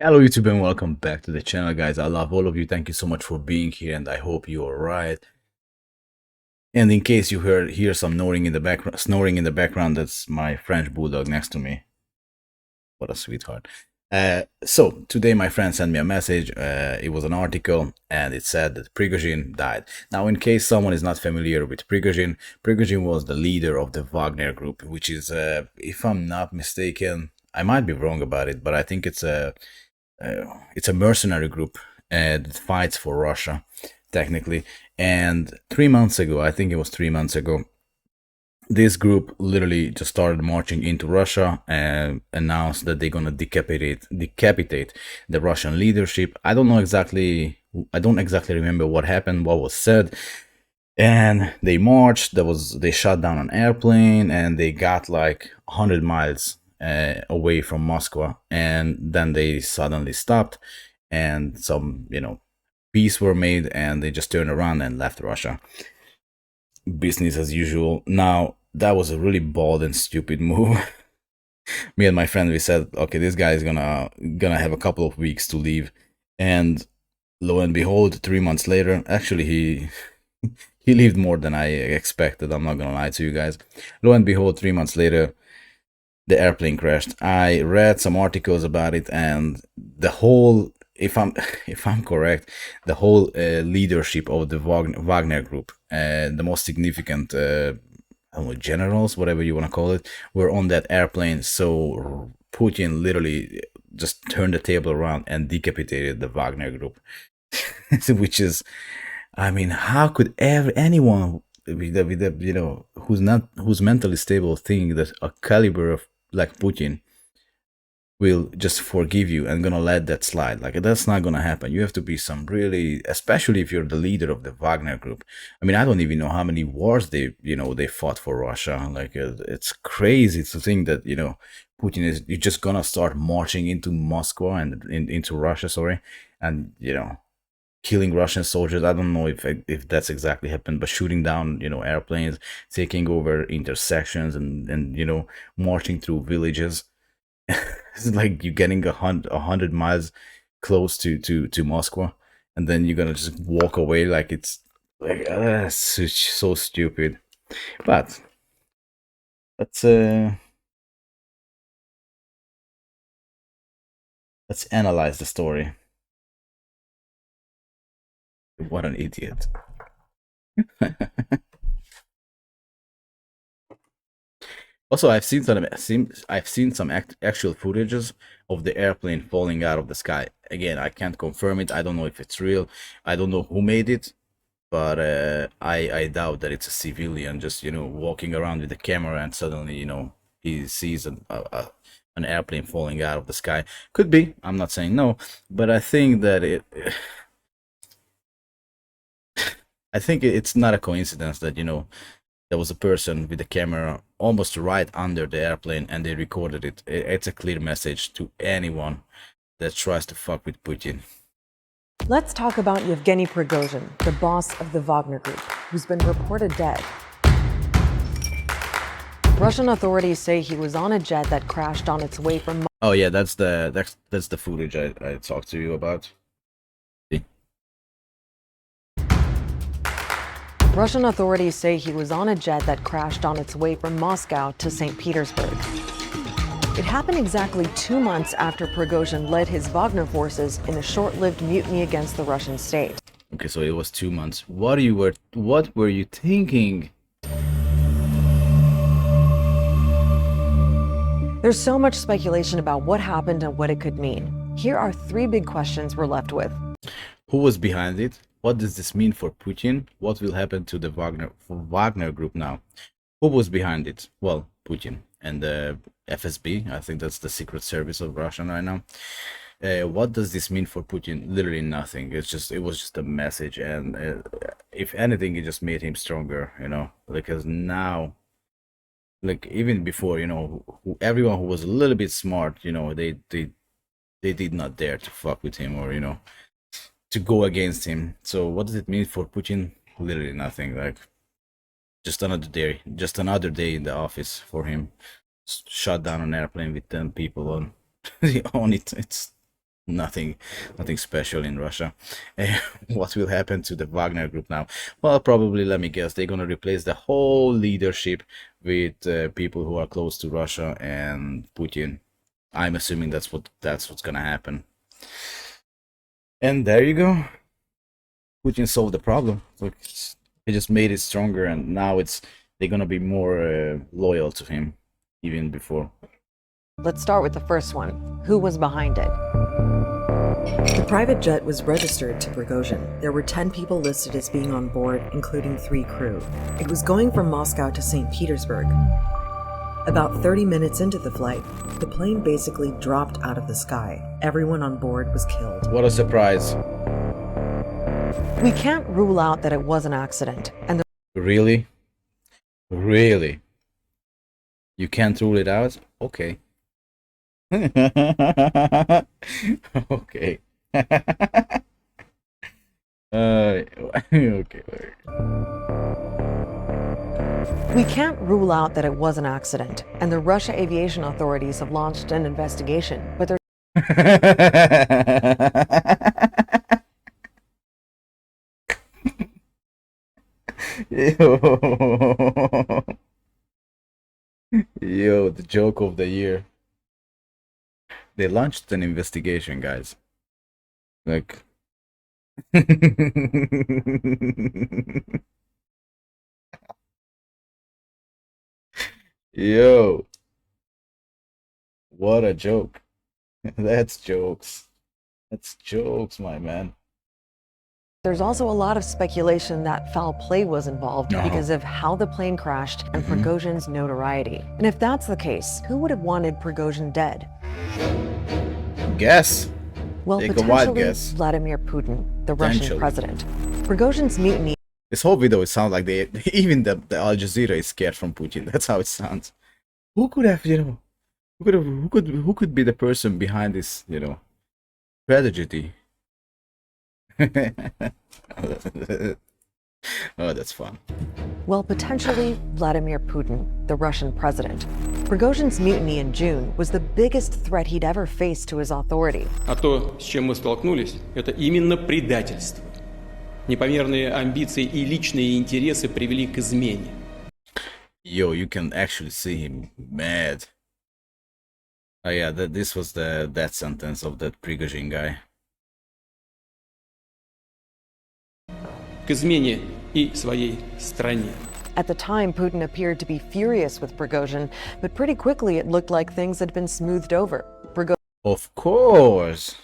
Hello YouTube and welcome back to the channel, guys. I love all of you. Thank you so much for being here and I hope you are right. And in case you hear some snoring in the background, that's my French bulldog next to me. What a sweetheart. So today my friend sent me a message. It was an article and it said that Prigozhin died. Now, in case someone is not familiar with Prigozhin, Prigozhin was the leader of the Wagner Group, which is, if I'm not mistaken, I might be wrong about it, but I think it's a mercenary group that fights for Russia, technically. And 3 months ago, I think it was 3 months ago, this group literally just started marching into Russia and announced that they're gonna decapitate the Russian leadership. I don't exactly remember what happened, what was said. And they marched. They shot down an airplane, and they got like 100 miles away from Moscow, and then they suddenly stopped, and some peace were made, and they just turned around and left Russia. Business as usual. Now that was a really bold and stupid move. Me and my friend, we said, okay, this guy is gonna have a couple of weeks to leave, and lo and behold, 3 months later, actually he lived more than I expected. I'm not gonna lie to you guys. Lo and behold, 3 months later, the airplane crashed. I read some articles about it, and the whole, if I'm if I'm correct, the whole leadership of the Wagner Group, the most significant, I don't know, generals, whatever you want to call it, were on that airplane. So Putin literally just turned the table around and decapitated the Wagner Group, which is, I mean, how could anyone who's mentally stable think that a caliber of like Putin will just forgive you and gonna let that slide? Like, that's not gonna happen. You have to be some really, especially if you're the leader of the Wagner Group. I mean, I don't even know how many wars they fought for Russia. Like, it's crazy to think that Putin is you're just gonna start marching into Moscow and into Russia, sorry, and killing Russian soldiers. I don't know if that's exactly happened, but shooting down airplanes, taking over intersections, and marching through villages. It's like you're getting 100 miles close to Moscow, and then you're gonna just walk away like it's like so stupid. But let's uh let's analyze the story. What an idiot. Also, I've seen some actual footages of the airplane falling out of the sky. Again, I can't confirm it. I don't know if it's real. I don't know who made it, but I doubt that it's a civilian just walking around with the camera and suddenly he sees an airplane falling out of the sky. Could be. I'm not saying no, but I think it's not a coincidence that there was a person with a camera almost right under the airplane and they recorded it. It's a clear message to anyone that tries to fuck with Putin. Let's talk about Yevgeny Prigozhin, the boss of the Wagner Group, who's been reported dead. Russian authorities say he was on a jet that crashed on its way from... Oh yeah, that's the footage I talked to you about. Russian authorities say he was on a jet that crashed on its way from Moscow to St. Petersburg. It happened exactly 2 months after Prigozhin led his Wagner forces in a short-lived mutiny against the Russian state. Okay, so it was 2 months. What were you thinking? There's so much speculation about what happened and what it could mean. Here are 3 big questions we're left with. Who was behind it? What does this mean for Putin? What will happen to the Wagner Group now? Who was behind it? Well, Putin and the FSB. I think that's the secret service of Russia right now. What does this mean for Putin? Literally nothing. It was just a message, and if anything, it just made him stronger. Because now, like even before, everyone who was a little bit smart, they did not dare to fuck with him or to go against him. So what does it mean for Putin? Literally nothing. Like just another day in the office for him. Shut down an airplane with 10 people on on it. Nothing, nothing special in Russia. What will happen to the Wagner Group now? Well, probably, let me guess, they're gonna replace the whole leadership with people who are close to Russia and Putin. I'm assuming that's what's gonna happen. And there you go. Putin solved the problem. Look, he just made it stronger, and now they're gonna be more loyal to him, even before. Let's start with the first one. Who was behind it? The private jet was registered to Prigozhin. There were 10 people listed as being on board, including 3 crew. It was going from Moscow to St. Petersburg. About 30 minutes into the flight, the plane basically dropped out of the sky. Everyone on board was killed. What a surprise. We can't rule out that it was an accident, and Really? Really? You can't rule it out? Okay. Okay. Okay. we can't rule out that it was an accident, and the Russia aviation authorities have launched an investigation, but there's Yo. Yo, the joke of the year. They launched an investigation, guys. Like. Yo, what a joke. That's jokes. That's jokes, my man. There's also a lot of speculation that foul play was involved No. because of how the plane crashed and Prigozhin's notoriety. And if that's the case, who would have wanted Prigozhin dead? Guess. Well, Take a wild potentially guess. Vladimir Putin, the Russian Potentially. president. Prigozhin's mutiny This whole video, it sounds like even the Al Jazeera is scared from Putin. That's how it sounds. Who could have, who could be the person behind this, tragedy? Oh, that's fun. Well, potentially Vladimir Putin, the Russian president. Prigozhin's mutiny in June was the biggest threat he'd ever faced to his authority. А то, с чем мы столкнулись, это именно предательство. Непомерные амбиции и личные интересы привели к измене. Yo, you can actually see him mad. Oh yeah, this was the death sentence of that Prigozhin guy. К измене и своей стране. At the time, Putin appeared to be furious with Prigozhin, but pretty quickly it looked like things had been smoothed over. Of course.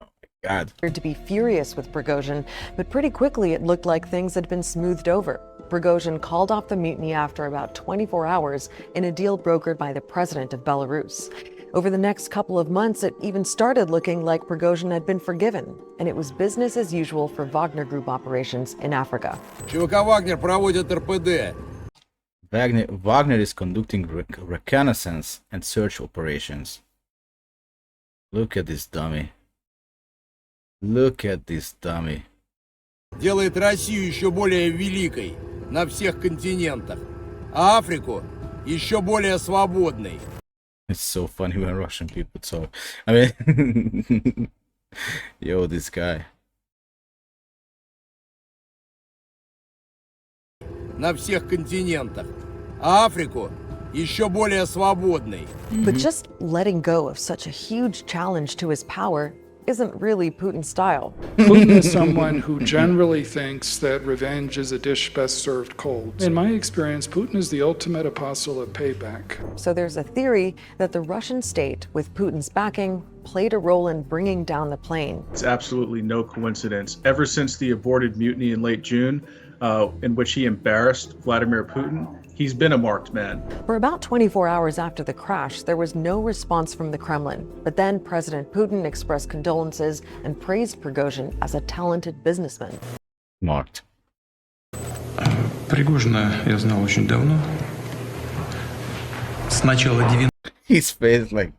Oh my God. Appeared to be furious with Prigozhin, but pretty quickly it looked like things had been smoothed over. Prigozhin called off the mutiny after about 24 hours in a deal brokered by the president of Belarus. Over the next couple of months, it even started looking like Prigozhin had been forgiven, and it was business as usual for Wagner Group operations in Africa. ЧВК «Вагнер» проводит РПД. Wagner is conducting reconnaissance and search operations. Look at this dummy. Look at this dummy. Делает Россию еще более великой на всех континентах, а Африку еще более свободной. It's so funny when Russian people talk. I mean, yo, this guy. На всех континентах, а Африку еще более свободной. But just letting go of such a huge challenge to his power isn't really Putin's style. Putin is someone who generally thinks that revenge is a dish best served cold. In my experience, Putin is the ultimate apostle of payback. So there's a theory that the Russian state, with Putin's backing, played a role in bringing down the plane. It's absolutely no coincidence. Ever since the aborted mutiny in late June, in which he embarrassed Vladimir Putin, he's been a marked man. For about 24 hours after the crash, there was no response from the Kremlin. But then President Putin expressed condolences and praised Prigozhin as a talented businessman. Marked. Пригожина я знал очень давно. С начала 90-х. His face, like,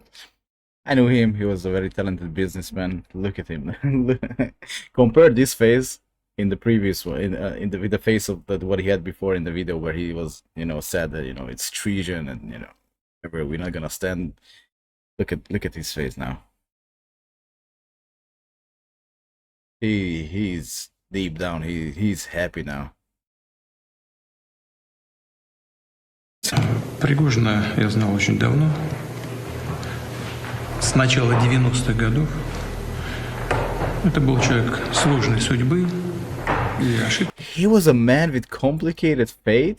I knew him. He was a very talented businessman. Look at him. Compare this face in the previous one, with the face of what he had before in the video, where he was, said that it's treason and we're not gonna stand. Look at his face now. He's deep down. He's happy now. Пригожина я знал очень давно, с начала 90-х годов. Это был человек сложной судьбы и ошибки. He was a man with complicated fate,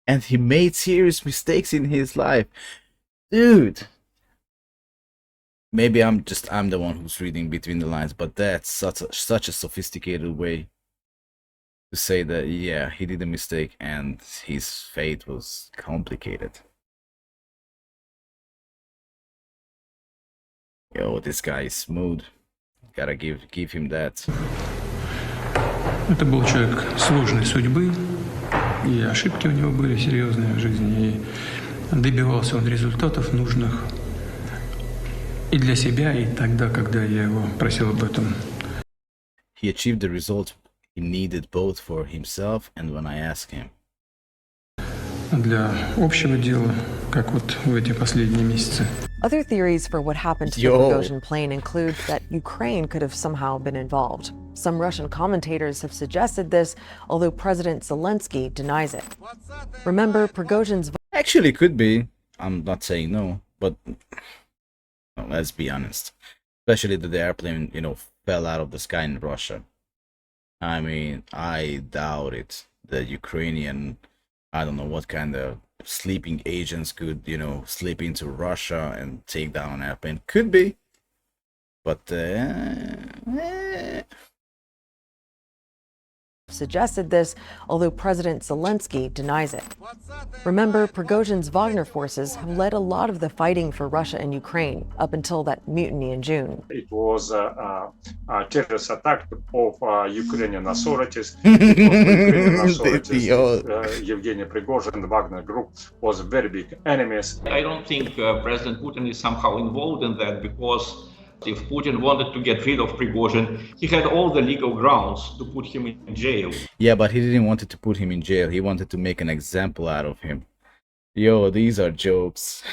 and he made serious mistakes in his life. Dude. Maybe I'm the one who's reading between the lines, but that's such a sophisticated way to say that, yeah, he did a mistake and his fate was complicated. Yo, this guy is smooth. Gotta give him that. Это был человек сложной судьбы, и ошибки у него были серьезные в жизни, и добивался он результатов нужных и для себя, и тогда, когда я его просил об этом. He achieved the result he needed both for himself and when I asked him. Для общего дела, как вот в эти последние месяцы. Other theories for what happened to the Prigozhin plane include that Ukraine could have somehow been involved. Some Russian commentators have suggested this, although President Zelensky denies it. Remember, Prigozhin's... Actually, could be. I'm not saying no, but well, let's be honest. Especially that the airplane, fell out of the sky in Russia. I mean, I doubt it. The Ukrainian, I don't know what kind of sleeping agents could, slip into Russia and take down an airplane. Could be. But, suggested this, although President Zelensky denies it. Remember, Prigozhin's Wagner forces have led a lot of the fighting for Russia and Ukraine up until that mutiny in June. It was a terrorist attack of Ukrainian authorities. Yevgeny Prigozhin, the Wagner Group, was very big enemies. I don't think President Putin is somehow involved in that, because if Putin wanted to get rid of Prigozhin, he had all the legal grounds to put him in jail. Yeah, but he didn't want to put him in jail. He wanted to make an example out of him. Yo, these are jokes.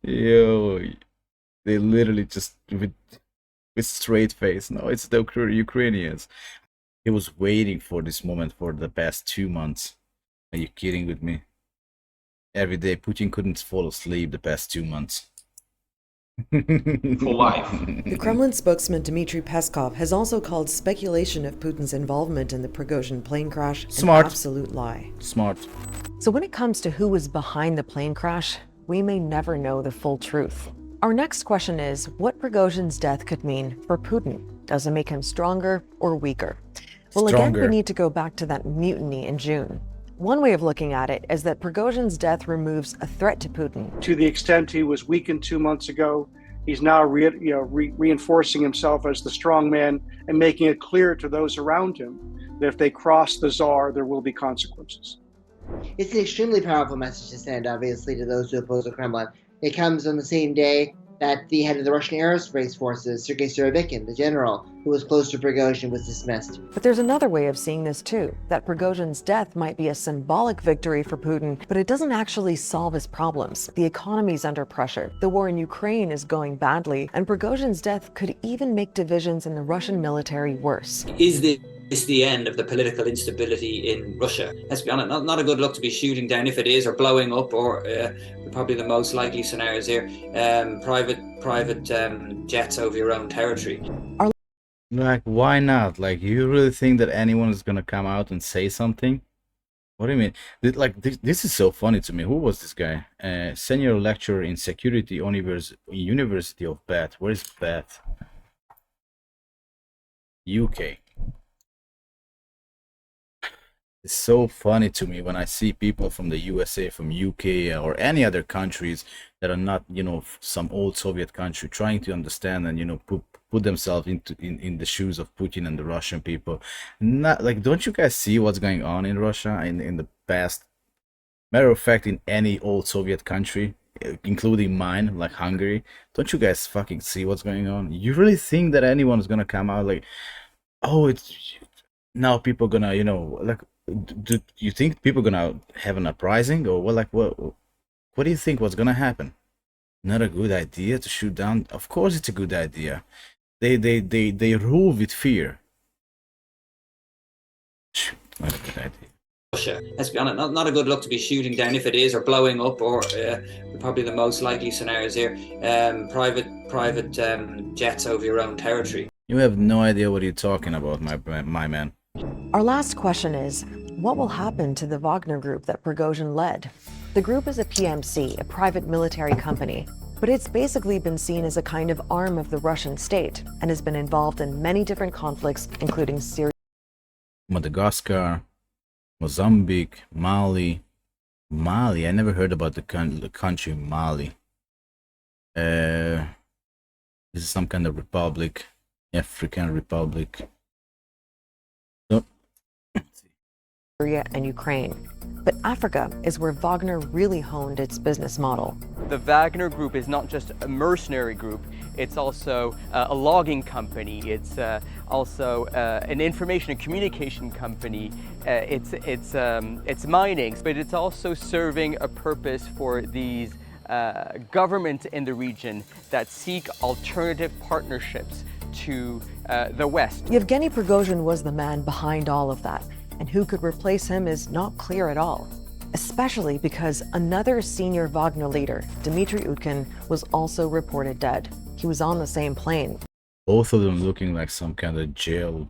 Yo, they literally just with straight face. No, it's the Ukrainians. He was waiting for this moment for the past 2 months. Are you kidding with me? Every day, Putin couldn't fall asleep the past 2 months. For life. The Kremlin spokesman Dmitry Peskov has also called speculation of Putin's involvement in the Prigozhin plane crash an absolute lie. Smart. So when it comes to who was behind the plane crash, we may never know the full truth. Our next question is what Prigozhin's death could mean for Putin. Does it make him stronger or weaker? Well, again, we need to go back to that mutiny in June. One way of looking at it is that Prigozhin's death removes a threat to Putin. To the extent he was weakened 2 months ago, he's now reinforcing himself as the strong man and making it clear to those around him that if they cross the Tsar, there will be consequences. It's an extremely powerful message to send, obviously, to those who oppose the Kremlin. It comes on the same day that the head of the Russian aerospace forces, Sergei Surovikin, the general who was close to Prigozhin, was dismissed. But there's another way of seeing this too, that Prigozhin's death might be a symbolic victory for Putin, but it doesn't actually solve his problems. The economy's under pressure, the war in Ukraine is going badly, and Prigozhin's death could even make divisions in the Russian military worse. Is this the end of the political instability in Russia? Let's be honest, not a good look to be shooting down, if it is, or blowing up, or probably the most likely scenarios here, private jets over your own territory. Like, why not? Like, you really think that anyone is gonna come out and say something? What do you mean? This is so funny to me. Who was this guy? Senior lecturer in security, University of Bath. Where is Bath? UK. It's so funny to me when I see people from the USA, from UK, or any other countries that are not, some old Soviet country, trying to understand and put themselves in the shoes of Putin and the Russian people. Not like, don't you guys see what's going on in Russia in the past? Matter of fact, in any old Soviet country, including mine, like Hungary, don't you guys fucking see what's going on? You really think that anyone is gonna come out like, oh, it's now people gonna, like, do you think people gonna have an uprising, or what? Like, what do you think was gonna happen? Not a good idea to shoot down. Of course, it's a good idea. They rule with fear. Shoot, not a good idea. Russia. Let's be honest, not a good look to be shooting down if it is, or blowing up, or probably the most likely scenarios here, private jets over your own territory. You have no idea what you're talking about, my man. Our last question is, what will happen to the Wagner Group that Prigozhin led? The group is a PMC, a private military company, but it's basically been seen as a kind of arm of the Russian state and has been involved in many different conflicts, including Syria, Madagascar, Mozambique, Mali. I never heard about the country Mali. This is some kind of republic, African republic. So, Syria, and Ukraine. But Africa is where Wagner really honed its business model. The Wagner Group is not just a mercenary group, it's also a logging company, it's also an information and communication company, it's mining, but it's also serving a purpose for these governments in the region that seek alternative partnerships to the West. Yevgeny Prigozhin was the man behind all of that, and who could replace him is not clear at all, especially because another senior Wagner leader, Dmitry Utkin, was also reported dead. He was on the same plane. Both of them looking like some kind of jail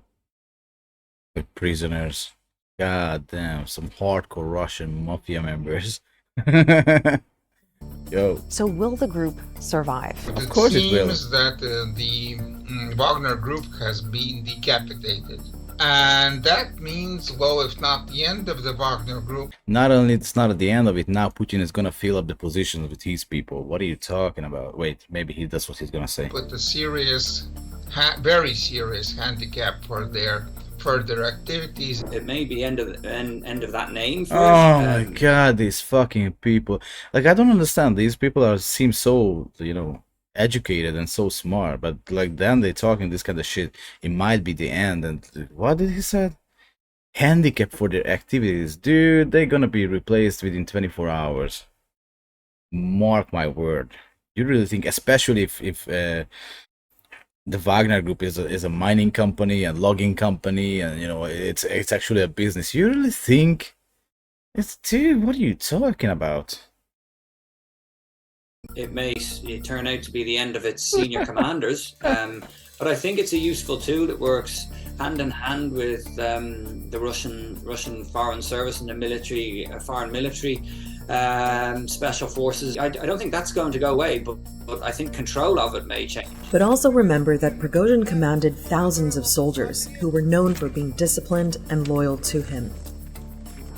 prisoners. God damn, some hardcore Russian mafia members. Yo. So will the group survive? Of course it will. It seems that the Wagner Group has been decapitated. And that means, well, if not the end of the Wagner Group. Not only it's not at the end of it, now Putin is gonna fill up the positions with his people. What are you talking about? Wait, maybe that's what he's gonna say. But a serious, very serious handicap for their further activities. It may be end of that name. For oh my God, these fucking people! Like, I don't understand. These people seem so, you know, educated and so smart, but like then they talking this kind of shit. It might be the end. And what did he say? Handicap for their activities, dude. They're gonna be replaced within 24 hours. Mark my word. You really think, especially if the Wagner Group is a mining company and logging company, and you know it's actually a business. You really think it's, dude? What are you talking about? It may turn out to be the end of its senior commanders, but I think it's a useful tool that works hand in hand with the Russian foreign service and the military, foreign military special forces. I don't think that's going to go away, but I think control of it may change. But also remember that Prigozhin commanded thousands of soldiers who were known for being disciplined and loyal to him.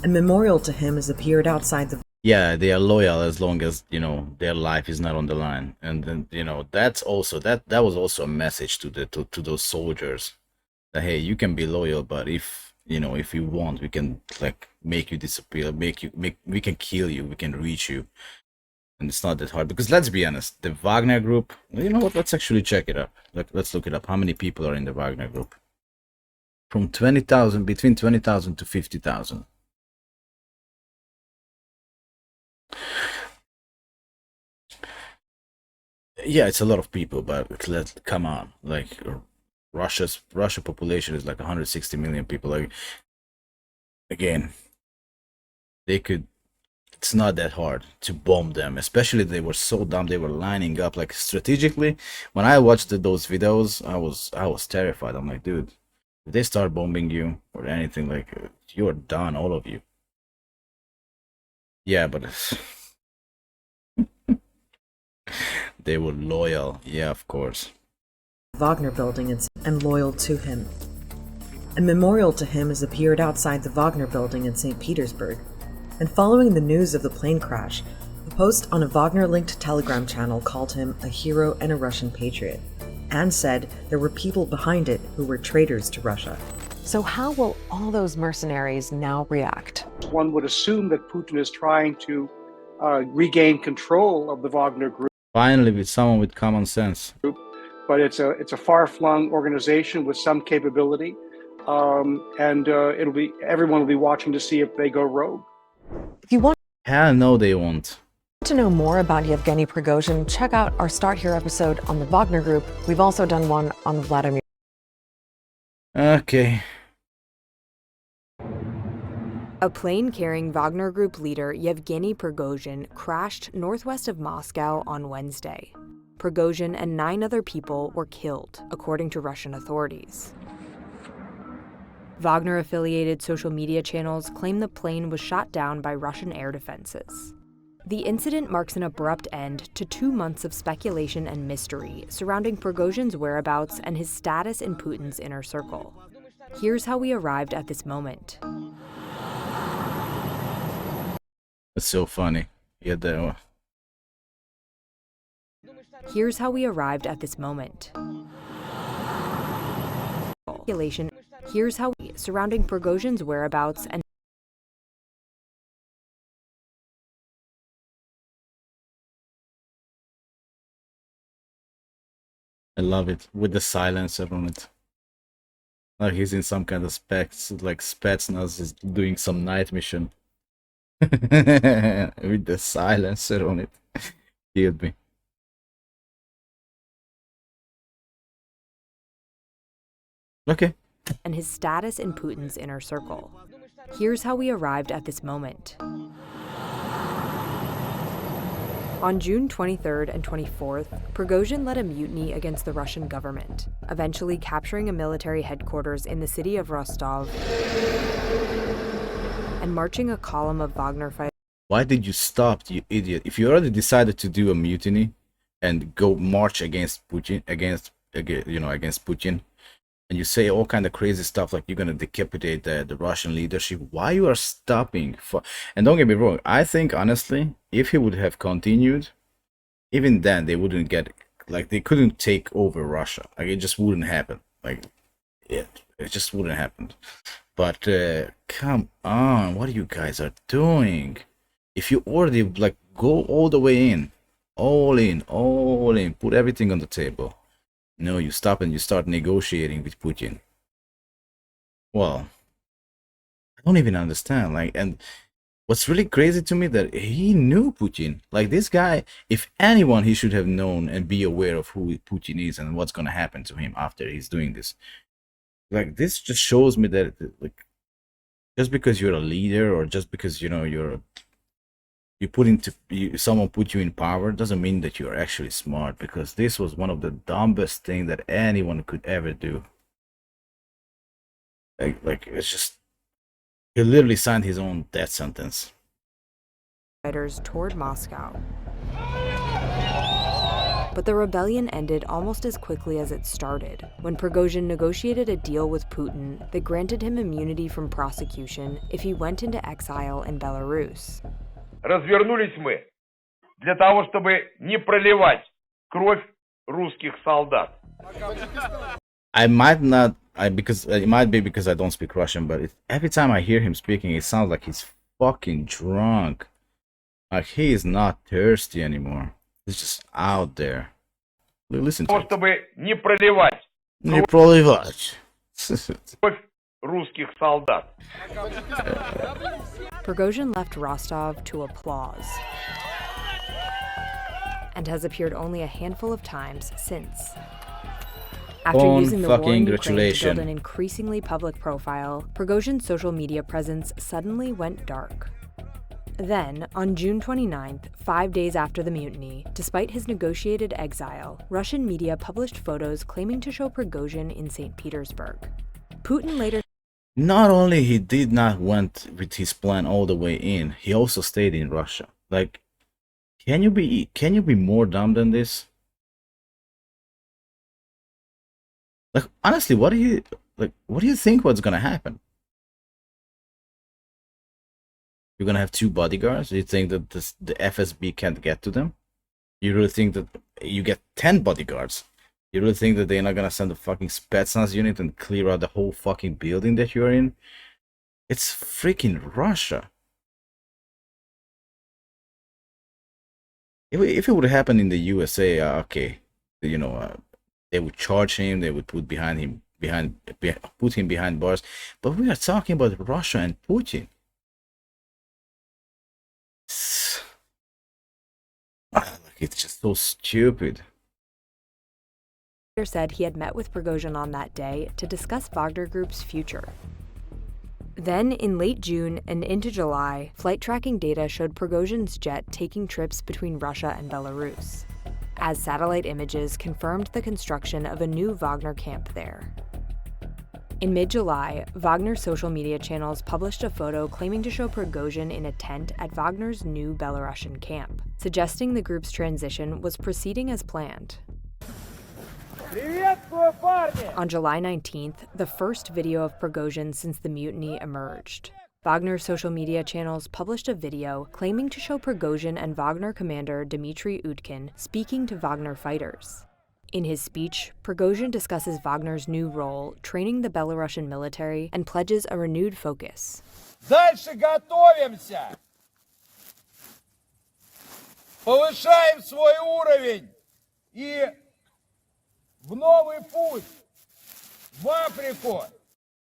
A memorial to him has appeared outside the... Yeah, they are loyal as long as, you know, their life is not on the line. And then, you know, that's also that was also a message to those soldiers that, hey, you can be loyal, but if, you know, if you want, we can like make you disappear, we can kill you, we can reach you. And it's not that hard, because let's be honest, the Wagner Group, you know what, let's actually check it up. Let's look it up. How many people are in the Wagner Group? From 20,000, between 20,000 to 50,000. Yeah, it's a lot of people, but come on, like Russia population is like 160 million people. Like, again, they could, it's not that hard to bomb them, especially they were so dumb. They were lining up like strategically. When I watched those videos, I was terrified. I'm like, dude, if they start bombing you or anything, like, you're done, all of you. Yeah, but they were loyal. Yeah, of course. Wagner building and loyal to him. A memorial to him has appeared outside the Wagner building in St. Petersburg. And following the news of the plane crash, a post on a Wagner-linked Telegram channel called him a hero and a Russian patriot, and said there were people behind it who were traitors to Russia. So how will all those mercenaries now react? One would assume that Putin is trying to regain control of the Wagner Group. Finally, with someone with common sense. But it's a far-flung organization with some capability, and everyone will be watching to see if they go rogue. If you want, hell no, they won't. To know more about Yevgeny Prigozhin, check out our Start Here episode on the Wagner Group. We've also done one on Vladimir. Okay. A plane carrying Wagner Group leader Yevgeny Prigozhin crashed northwest of Moscow on Wednesday. Prigozhin and 9 other people were killed, according to Russian authorities. Wagner-affiliated social media channels claim the plane was shot down by Russian air defenses. The incident marks an abrupt end to 2 months of speculation and mystery surrounding Prigozhin's whereabouts and his status in Putin's inner circle. Here's how we arrived at this moment. It's so funny. Yeah, there. Here's how we arrived at this moment. Speculation. Here's how we surrounding Prigozhin's whereabouts and I love it with the silencer on it. Like he's in some kind of Spetsnaz is doing some night mission. With the silencer on it. Killed me. Okay. and his status in Putin's inner circle. Here's how we arrived at this moment. On June 23rd and 24th, Prigozhin led a mutiny against the Russian government, eventually capturing a military headquarters in the city of Rostov and marching a column of Wagner fighters. Why did you stop, you idiot? If you already decided to do a mutiny and go march against Putin, against Putin, and you say all kind of crazy stuff like you're gonna decapitate the Russian leadership, why you are stopping? And don't get me wrong, I think honestly, if he would have continued, even then they wouldn't get, like, they couldn't take over Russia. Like, it just wouldn't happen. Like, it just wouldn't happen. But come on, what you guys are doing? If you already like go all the way in, all in, put everything on the table. No, you stop and you start negotiating with Putin. Well, I don't even understand. Like, and what's really crazy to me that he knew Putin. Like, this guy, if anyone, he should have known and be aware of who Putin is and what's gonna happen to him after he's doing this. Like, this just shows me that, like, just because you're a leader or just because someone put you in power doesn't mean that you're actually smart, because this was one of the dumbest thing that anyone could ever do. Like it's just, he literally signed his own death sentence. Fighters toward Moscow. But the rebellion ended almost as quickly as it started, when Prigozhin negotiated a deal with Putin that granted him immunity from prosecution if he went into exile in Belarus. Развернулись мы для того, чтобы не проливать кровь русских солдат. It might be because I don't speak Russian, but every time I hear him speaking, it sounds like he's fucking drunk. Like, he is not thirsty anymore. He's just out there. Listen to it. Чтобы не проливать кровь русских солдат. Prigozhin left Rostov to applause and has appeared only a handful of times since. After using the war in Ukraine to build an increasingly public profile, Prigozhin's social media presence suddenly went dark. Then, on June 29th, 5 days after the mutiny, despite his negotiated exile, Russian media published photos claiming to show Prigozhin in St. Petersburg. Putin later... Not only he did not went with his plan all the way in, he also stayed in Russia. Like, can you be more dumb than this? Like, honestly, what do you think what's gonna happen? You're gonna have 2 bodyguards? You think that the FSB can't get to them? You really think that you get 10 bodyguards? You really think that they're not gonna send a fucking Spetsnaz unit and clear out the whole fucking building that you're in? It's freaking Russia. If it would happen in the USA, okay, they would charge him, they would put put him behind bars. But we are talking about Russia and Putin. It's just so stupid. Said he had met with Prigozhin on that day to discuss Wagner Group's future. Then, in late June and into July, flight tracking data showed Prigozhin's jet taking trips between Russia and Belarus, as satellite images confirmed the construction of a new Wagner camp there. In mid-July, Wagner's social media channels published a photo claiming to show Prigozhin in a tent at Wagner's new Belarusian camp, suggesting the group's transition was proceeding as planned. On July 19th, the first video of Prigozhin since the mutiny emerged. Wagner's social media channels published a video claiming to show Prigozhin and Wagner commander Dmitry Utkin speaking to Wagner fighters. In his speech, Prigozhin discusses Wagner's new role, training the Belarusian military, and pledges a renewed focus. Дальше готовимся. Повышаем свой уровень и в новый путь, в Африку.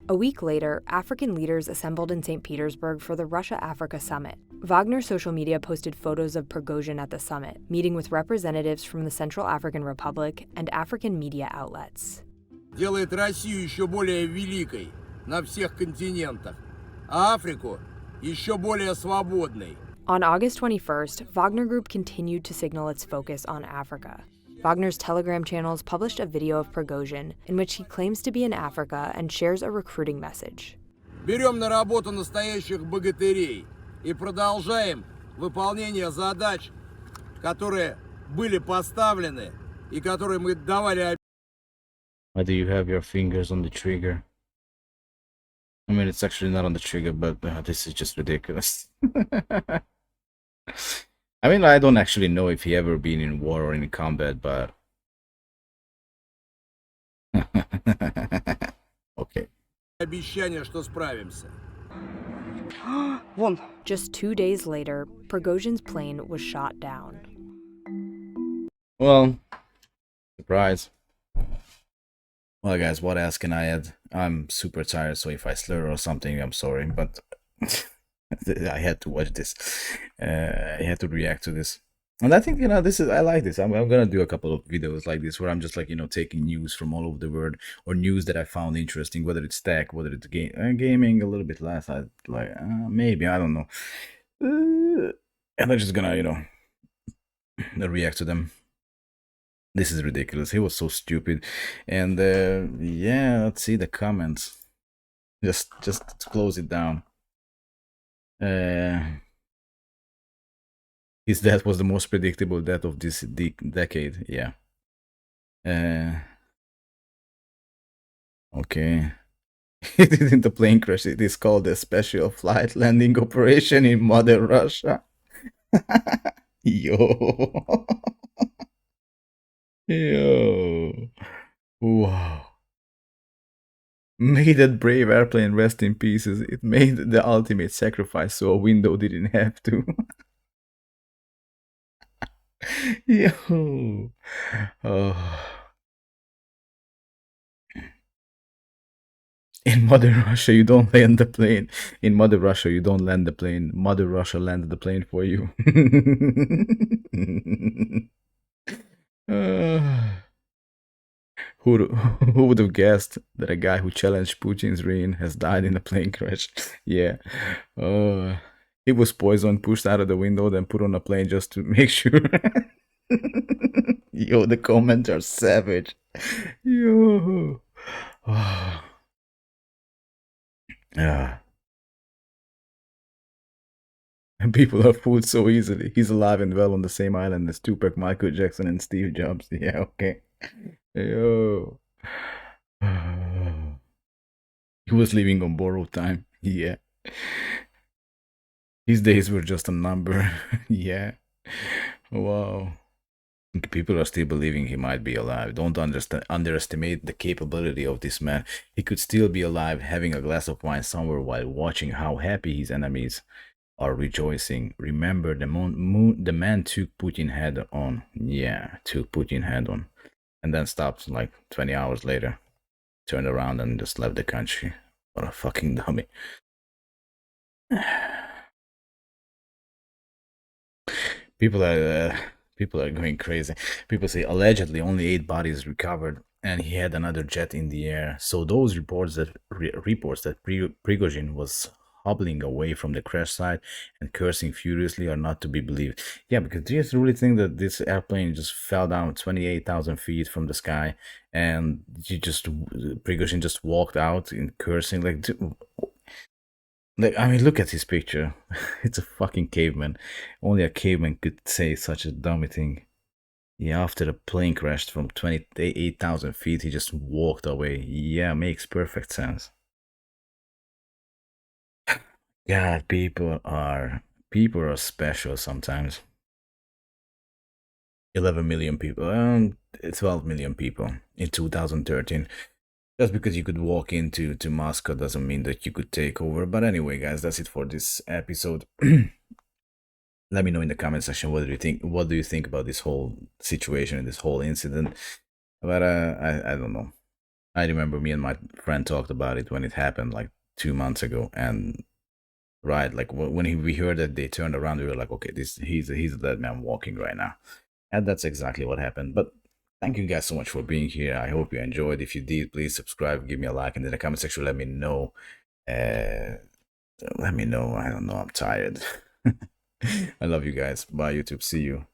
A week later, African leaders assembled in St. Petersburg for the Russia-Africa summit. Wagner's social media posted photos of Prigozhin at the summit, meeting with representatives from the Central African Republic and African media outlets. Делает Россию еще более великой на всех континентах, а Африку еще более свободной. On August 21st, Wagner Group continued to signal its focus on Africa. Wagner's Telegram channels published a video of Prigozhin in which he claims to be in Africa and shares a recruiting message. Берем на работу настоящих богатырей и продолжаем выполнение задач, которые были поставлены и которые мы давали. Why do you have your fingers on the trigger? I mean, it's actually not on the trigger, but this is just ridiculous. I mean, I don't actually know if he ever been in war or in combat, but... Okay. Обещание, что справимся. Just 2 days later, Prigozhin's plane was shot down. Well, surprise. Well, guys, what else can I add? I'm super tired, so if I slur or something, I'm sorry, but... I had to watch this. I had to react to this, and I think, you know, this is, I like this. I'm gonna do a couple of videos like this where I'm just like, you know, taking news from all over the world, or news that I found interesting, whether it's tech, whether it's gaming, a little bit less. I like maybe, I don't know, and I'm just gonna, you know, react to them. This is ridiculous. He was so stupid, and yeah, let's see the comments. Just close it down. His death was the most predictable death of this decade. Yeah. Okay. It isn't a plane crash. It is called a special flight landing operation in Mother Russia. Yo. Yo. Wow. May that brave airplane rest in pieces. It made the ultimate sacrifice so a window didn't have to. Yo. Oh. In Mother Russia, you don't land the plane. In Mother Russia, you don't land the plane. Mother Russia landed the plane for you. Who would have guessed that a guy who challenged Putin's reign has died in a plane crash? Yeah. He was poisoned, pushed out of the window, then put on a plane just to make sure. Yo, the comments are savage. Yo. Yeah. And people are fooled so easily. He's alive and well on the same island as Tupac, Michael Jackson, and Steve Jobs. Yeah, okay. Yo. He was living on borrowed time. Yeah. His days were just a number. Yeah. Wow. People are still believing he might be alive. Don't underestimate the capability of this man. He could still be alive, having a glass of wine somewhere while watching how happy his enemies are rejoicing. Remember, the man took Putin head on. Yeah, took Putin head on. And then stopped like 20 hours later. Turned around and just left the country. What a fucking dummy. People are People are going crazy. People say allegedly only 8 bodies recovered, and he had another jet in the air. So those reports that Prigozhin was hobbling away from the crash site and cursing furiously are not to be believed. Yeah, because do you really think that this airplane just fell down 28,000 feet from the sky and Prigozhin just walked out in cursing? Like, I mean, look at his picture. It's a fucking caveman. Only a caveman could say such a dummy thing. Yeah, after the plane crashed from 28,000 feet, he just walked away. Yeah, makes perfect sense. God, people are special sometimes. 11 million people, 12 million people in 2013. Just because you could walk into Moscow doesn't mean that you could take over. But anyway, guys, that's it for this episode. Let me know in the comment section what do you think. What do you think about this whole situation and this whole incident? But I don't know. I remember me and my friend talked about it when it happened like 2 months ago, and right, like when we heard that they turned around, we were like, okay, he's a dead man walking right now, and that's exactly what happened. But thank you guys so much for being here. I hope you enjoyed. If you did, please subscribe, give me a like, and in the comment section, let me know. Let me know. I don't know. I'm tired. I love you guys. Bye, YouTube. See you.